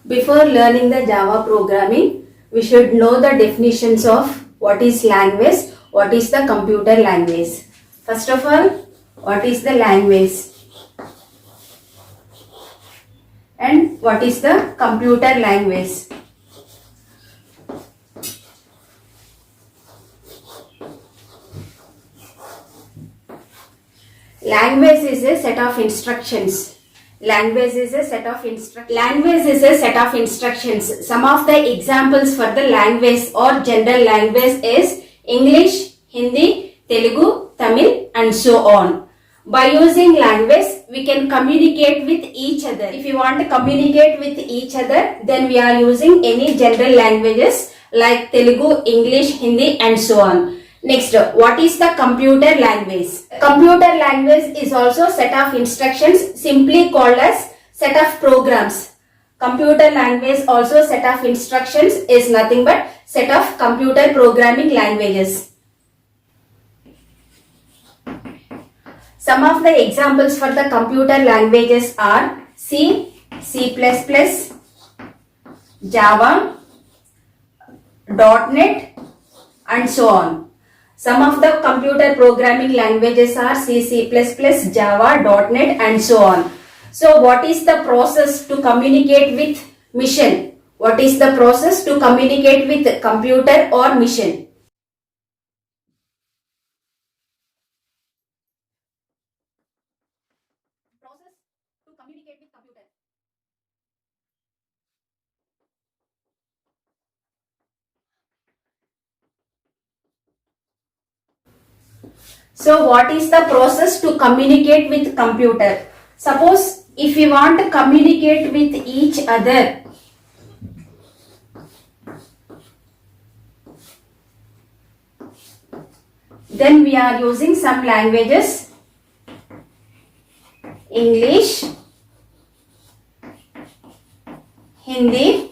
Before learning the Java programming, we should know the definitions of what is language, what is the computer language. First of all, what is the language and what is the computer language. Language is a set of instructions. Language is a set of instructions. Some of the examples for the language or general language is English, Hindi, Telugu, Tamil and so on. By using language, we can communicate with each other. If you want to communicate with each other, then we are using any general languages like Telugu, English, Hindi and so on. Next, what is the computer language? Computer language is also set of instructions simply called as set of programs. Computer language also set of instructions is nothing but set of computer programming languages. Some of the examples for the computer languages are C, C++, Java, .NET and so on. Some of the computer programming languages are C, C++, Java, .NET and so on. So what is the process to communicate with machine? What is the process to communicate with computer or machine? Process to communicate with computer. So what is the process to communicate with computer? Suppose if we want to communicate with each other, then we are using some languages, English, Hindi,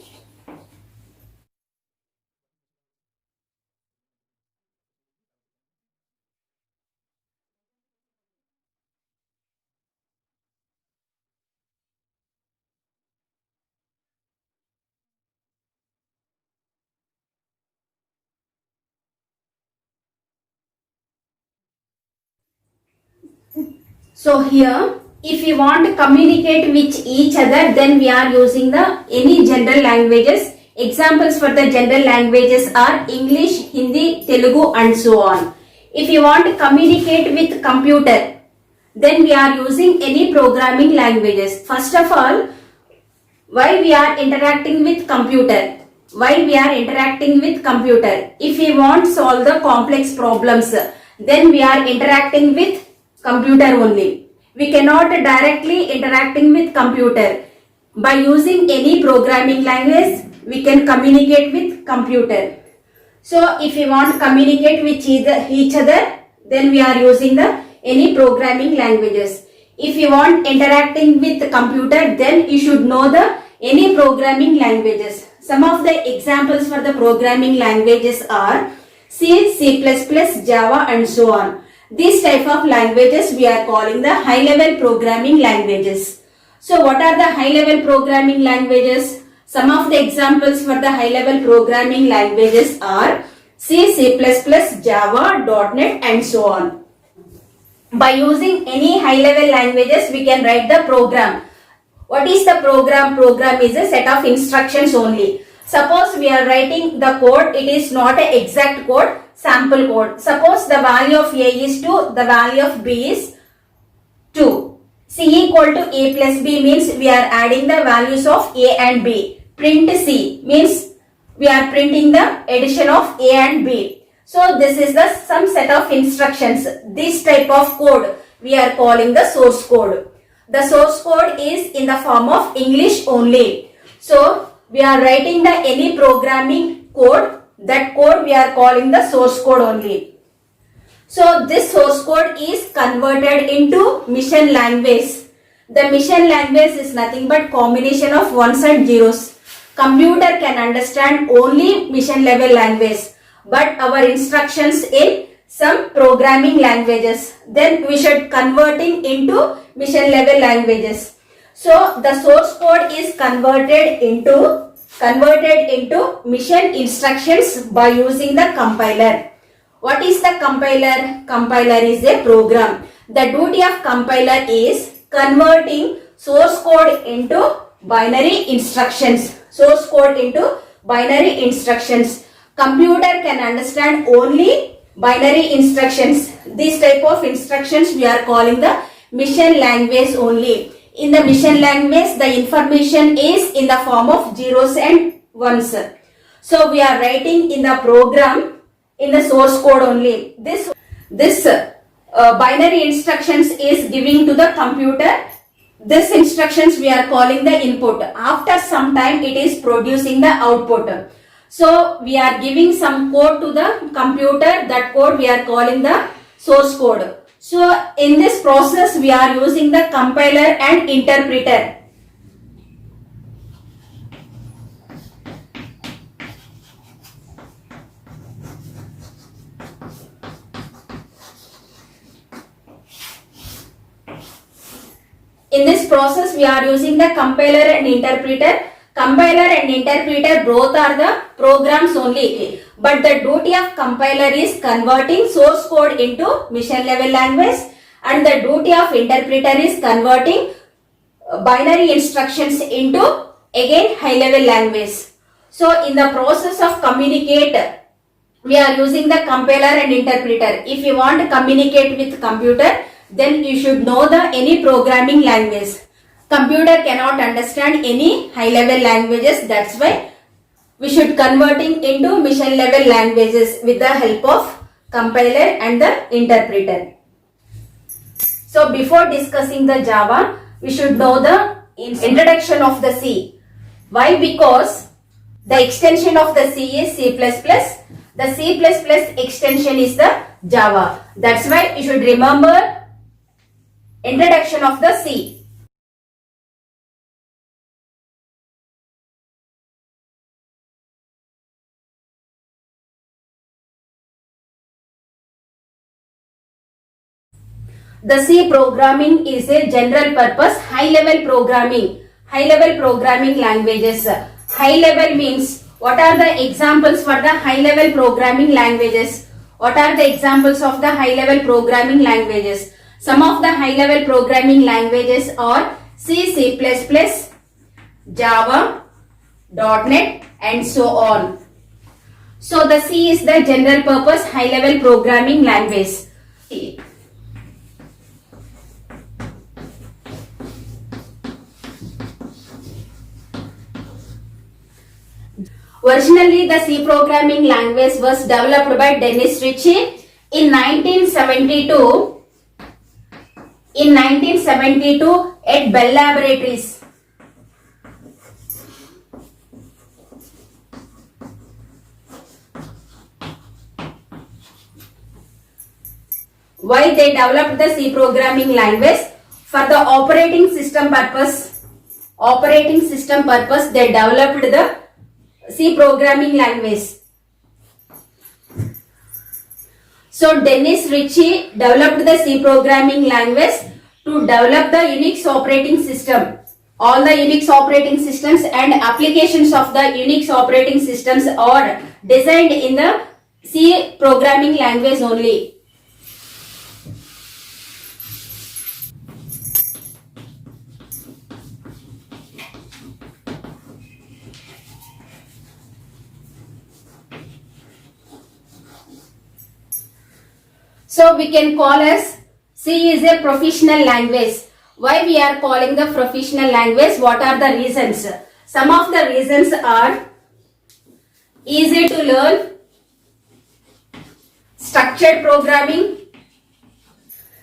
so here, if we want to communicate with each other, then we are using the any general languages. Examples for the general languages are English, Hindi, Telugu and so on. If you want to communicate with computer, then we are using any programming languages. First of all, why we are interacting with computer? Why we are interacting with computer? If we want to solve the complex problems, then we are interacting with computer only. We cannot directly interacting with computer. By using any programming language, we can communicate with computer. So if we want to communicate with each other, then we are using the any programming languages. If you want interacting with computer, then you should know the any programming languages. Some of the examples for the programming languages are C, C++, Java and so on. These type of languages we are calling the high level programming languages. So what are the high level programming languages? Some of the examples for the high level programming languages are C, C++, Java, .NET and so on. By using any high level languages, we can write the program. What is the program? Program is a set of instructions only. Suppose we are writing the code, it is not an exact code, sample code. Suppose the value of A is 2, the value of B is 2. C equal to A plus B means we are adding the values of A and B. Print C means we are printing the addition of A and B. So this is the some set of instructions. This type of code we are calling the source code. The source code is in the form of English only. So we are writing the any programming code, that code we are calling the source code only. So this source code is converted into machine language. The machine language is nothing but combination of ones and zeros. Computer can understand only machine level language, but our instructions in some programming languages, then we should converting into machine level languages. So the source code is converted into mission instructions by using the compiler. What is the compiler? Compiler is a program. The duty of compiler is converting source code into binary instructions. Source code into binary instructions. Computer can understand only binary instructions. This type of instructions we are calling the mission language only. In the mission language, the information is in the form of zeros and ones. So we are writing in the program in the source code only. This binary instructions is giving to the computer. This instructions we are calling the input. After some time it is producing the output. So we are giving some code to the computer. That code we are calling the source code. So in this process we are using the compiler and interpreter. In this process we are using the compiler and interpreter. Compiler and interpreter both are the programs only, but the duty of compiler is converting source code into mission level language, and the duty of interpreter is converting binary instructions into again high level language. So in the process of communicate, we are using the compiler and interpreter. If you want to communicate with computer, then you should know the any programming language. Computer cannot understand any high level languages, that's why we should converting into mission level languages with the help of compiler and the interpreter. So before discussing the Java, we should know the introduction of the C. Why? Because the extension of the C is C++. The C++ extension is the Java. That's why you should remember introduction of the C. The C programming is a general purpose high level programming languages. High level means what are the examples for the high level programming languages? What are the examples of the high level programming languages? Some of the high level programming languages are C, C++, Java, .NET and so on. So the C is the general purpose high level programming language. Originally, the C programming language was developed by Dennis Ritchie in 1972. In 1972 at Bell Laboratories. Why they developed the C programming language? For the operating system purpose. They developed the C programming language. So Dennis Ritchie developed the C programming language to develop the Unix operating system. All the Unix operating systems and applications of the Unix operating systems are designed in the C programming language only. So we can call as C is a professional language. Why we are calling the professional language? What are the reasons? Some of the reasons are easy to learn, structured programming.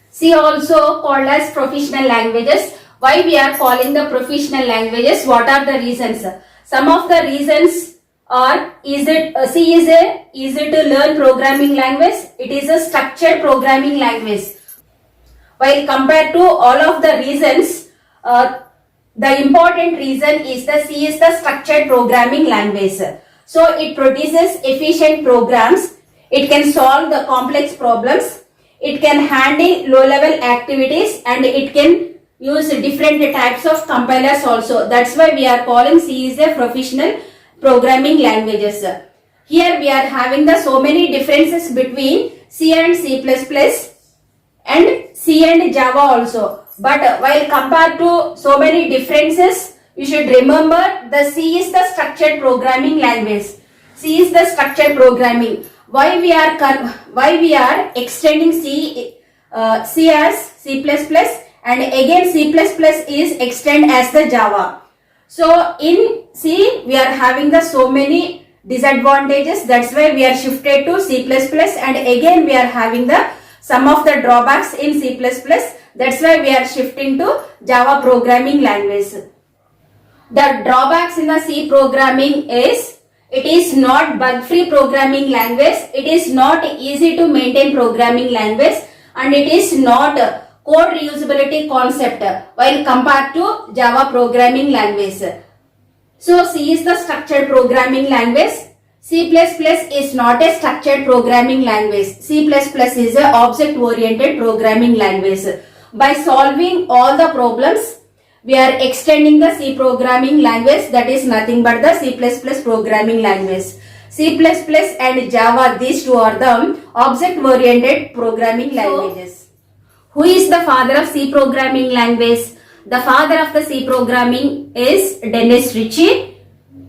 C also called as professional languages. Why we are calling the professional languages? What are the reasons? Some of the reasons or C is a easy to learn programming language. It is a structured programming language. While compared to all of the reasons, the important reason is the C is the structured programming language. So it produces efficient programs. It can solve the complex problems. It can handle low level activities and it can use different types of compilers also. That's why we are calling C is a professional programming languages. Here we are having the so many differences between C and C++ and C and Java also. But while compared to so many differences, you should remember the C is the structured programming language. C is the structured programming. Why we are extending C as C++ and again C++ is extend as the Java. So in C we are having the so many disadvantages. That's why we are shifted to C++ and again we are having the some of the drawbacks in C++. That's why we are shifting to Java programming language. The drawbacks in the C programming is it is not bug-free programming language, it is not easy to maintain programming language, and it is not code reusability concept while compared to Java programming language. So C is the structured programming language. C++ is not a structured programming language. C++ is a object-oriented programming language. By solving all the problems, we are extending the C programming language, that is nothing but the C++ programming language. C++ and Java, these two are the object-oriented programming languages. Who is the father of C programming language? The father of the C programming is Dennis Ritchie.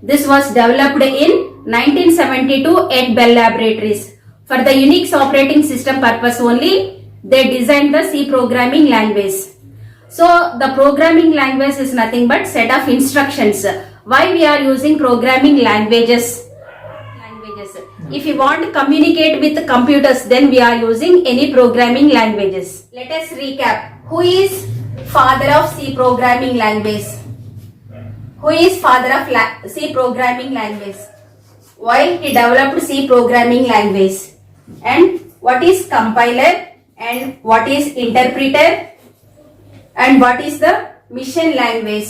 This was developed in 1972 at Bell Laboratories. For the Unix operating system purpose only, they designed the C programming language. So the programming language is nothing but set of instructions. Why we are using programming languages? If you want to communicate with computers, then we are using any programming languages. Let us recap. Who is father of C programming language? Who is father of C programming language? Why he developed C programming language? And what is compiler? And what is interpreter? And what is the mission language?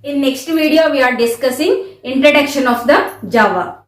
In next video we are discussing introduction of the Java.